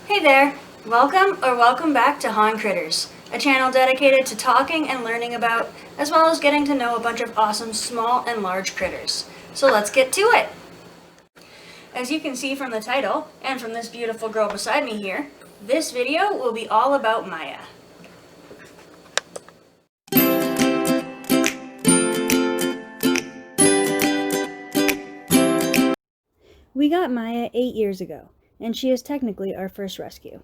Hey there! Welcome back to Han Critters, a channel dedicated to talking and learning about, as well as getting to know a bunch of awesome small and large critters. So let's get to it! As you can see from the title, and from this beautiful girl beside me here, this video will be all about Maya. We got Maya 8 years ago, and she is technically our first rescue.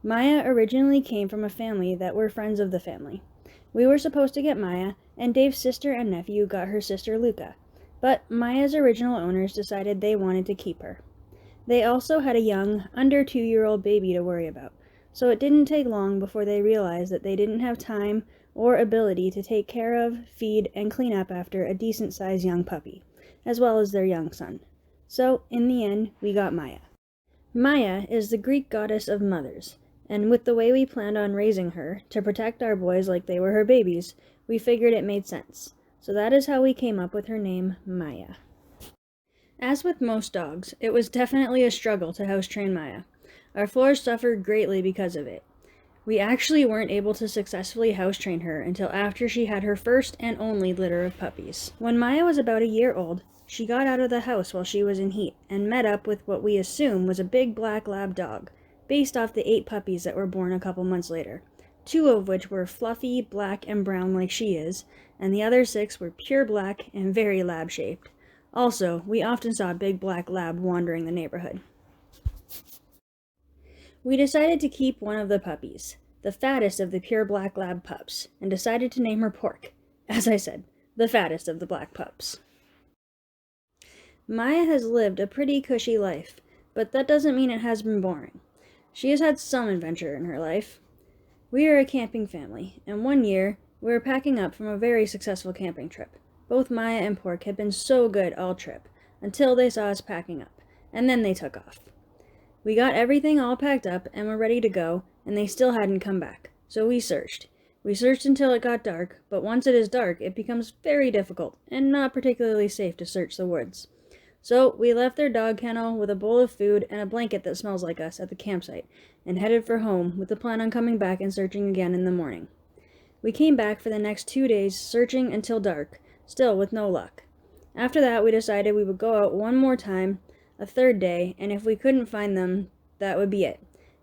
Maya originally came from a family that were friends of the family. We were supposed to get Maya, and Dave's sister and nephew got her sister Luca, but Maya's original owners decided they wanted to keep her. They also had a young, under 2-year-old baby to worry about, so it didn't take long before they realized that they didn't have time or ability to take care of, feed, and clean up after a decent-sized young puppy, as well as their young son. So, in the end, we got Maya. Maya is the Greek goddess of mothers, and with the way we planned on raising her, to protect our boys like they were her babies, we figured it made sense. So that is how we came up with her name, Maya. As with most dogs, it was definitely a struggle to house train Maya. Our floors suffered greatly because of it. We actually weren't able to successfully house train her until after she had her first and only litter of puppies. When Maya was about a year old, she got out of the house while she was in heat and met up with what we assume was a big black lab dog, based off the 8 puppies that were born a couple months later, 2 of which were fluffy, black, and brown like she is, and the other 6 were pure black and very lab-shaped. Also, we often saw a big black lab wandering the neighborhood. We decided to keep one of the puppies, the fattest of the pure black lab pups, and decided to name her Pork. As I said, the fattest of the black pups. Maya has lived a pretty cushy life, but that doesn't mean it has been boring. She has had some adventure in her life. We are a camping family, and one year, we were packing up from a very successful camping trip. Both Maya and Pork had been so good all trip, until they saw us packing up, and then they took off. We got everything all packed up and were ready to go, and they still hadn't come back, so we searched. We searched until it got dark, but once it is dark, it becomes very difficult, and not particularly safe to search the woods. So we left their dog kennel with a bowl of food and a blanket that smells like us at the campsite, and headed for home with the plan on coming back and searching again in the morning. We came back for the next 2 days, searching until dark, still with no luck. After that, we decided we would go out one more time, a third day, and if we couldn't find them, that would be it.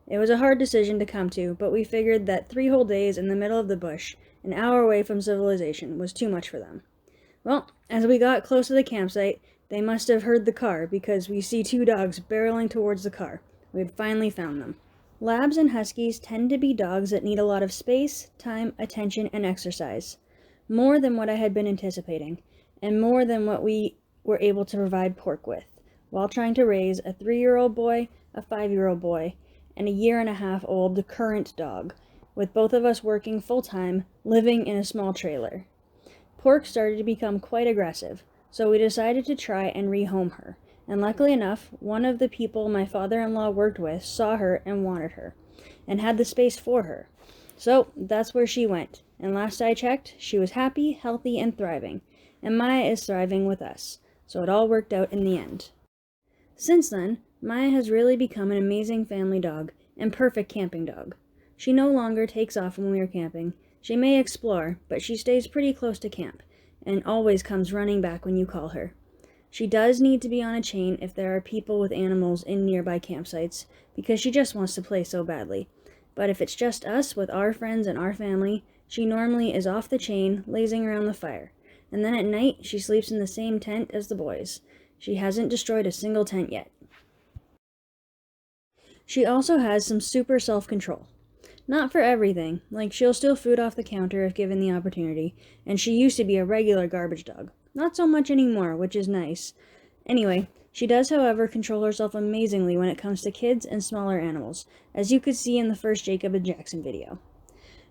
It was a hard decision to come to, but we figured that 3 whole days in the middle of the bush, an hour away from civilization, was too much for them. Well, as we got close to the campsite, they must have heard the car because we see 2 dogs barreling towards the car. We had finally found them. Labs and Huskies tend to be dogs that need a lot of space, time, attention, and exercise. More than what I had been anticipating, and more than what we were able to provide Pork with, while trying to raise a 3-year-old boy, a 5-year-old boy, and a 1.5-year-old current dog, with both of us working full-time, living in a small trailer. Pork started to become quite aggressive, so we decided to try and rehome her, and luckily enough, one of the people my father-in-law worked with saw her and wanted her, and had the space for her. So that's where she went, and last I checked, she was happy, healthy, and thriving, and Maya is thriving with us, so it all worked out in the end. Since then, Maya has really become an amazing family dog, and perfect camping dog. She no longer takes off when we are camping. She may explore, but she stays pretty close to camp, and always comes running back when you call her. She does need to be on a chain if there are people with animals in nearby campsites, because she just wants to play so badly. But if it's just us with our friends and our family, she normally is off the chain, lazing around the fire. And then at night, she sleeps in the same tent as the boys. She hasn't destroyed a single tent yet. She also has some super self-control. Not for everything, like she'll steal food off the counter if given the opportunity, and she used to be a regular garbage dog. Not so much anymore, which is nice. Anyway, she does, however, control herself amazingly when it comes to kids and smaller animals, as you could see in the first Jacob and Jackson video.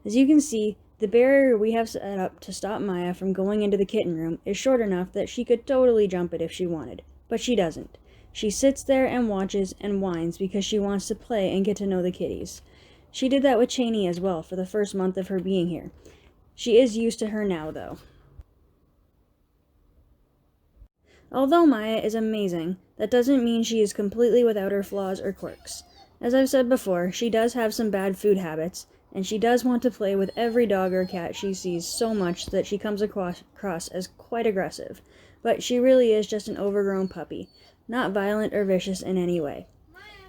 As you can see, the barrier we have set up to stop Maya from going into the kitten room is short enough that she could totally jump it if she wanted, but she doesn't. She sits there and watches and whines because she wants to play and get to know the kitties. She did that with Cheney as well for the first month of her being here. She is used to her now, though. Although Maya is amazing, that doesn't mean she is completely without her flaws or quirks. As I've said before, she does have some bad food habits, and she does want to play with every dog or cat she sees so much that she comes across as quite aggressive. But she really is just an overgrown puppy, not violent or vicious in any way.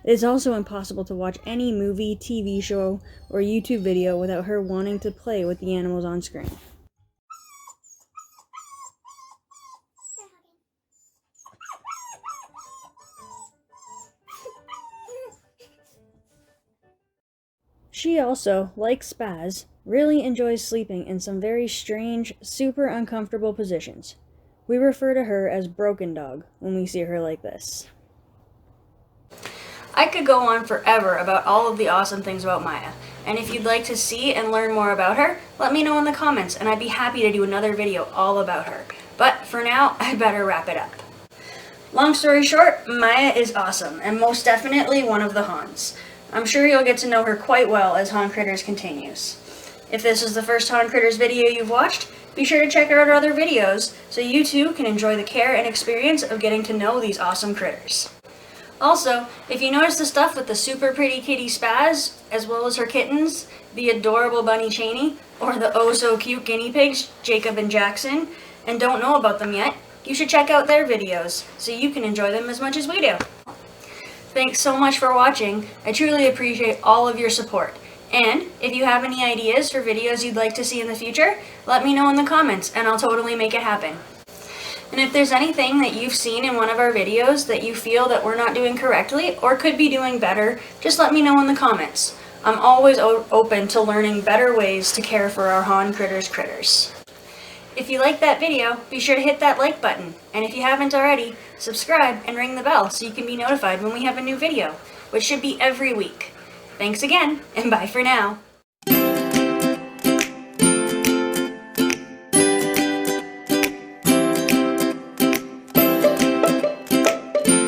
It is also impossible to watch any movie, TV show, or YouTube video without her wanting to play with the animals on screen. She also, like Spaz, really enjoys sleeping in some very strange, super uncomfortable positions. We refer to her as Broken Dog when we see her like this. I could go on forever about all of the awesome things about Maya, and if you'd like to see and learn more about her, let me know in the comments and I'd be happy to do another video all about her. But for now, I better wrap it up. Long story short, Maya is awesome and most definitely one of the Hans. I'm sure you'll get to know her quite well as Han Critters continues. If this is the first Han Critters video you've watched, be sure to check out our other videos so you too can enjoy the care and experience of getting to know these awesome critters. Also, if you notice the stuff with the super pretty kitty Spaz, as well as her kittens, the adorable bunny Cheney, or the oh so cute guinea pigs Jacob and Jackson, and don't know about them yet, you should check out their videos so you can enjoy them as much as we do. Thanks so much for watching. I truly appreciate all of your support. And if you have any ideas for videos you'd like to see in the future, let me know in the comments and I'll totally make it happen. And if there's anything that you've seen in one of our videos that you feel that we're not doing correctly or could be doing better, just let me know in the comments. I'm always open to learning better ways to care for our Han critters. If you liked that video, be sure to hit that like button. And if you haven't already, subscribe and ring the bell so you can be notified when we have a new video, which should be every week. Thanks again, and bye for now.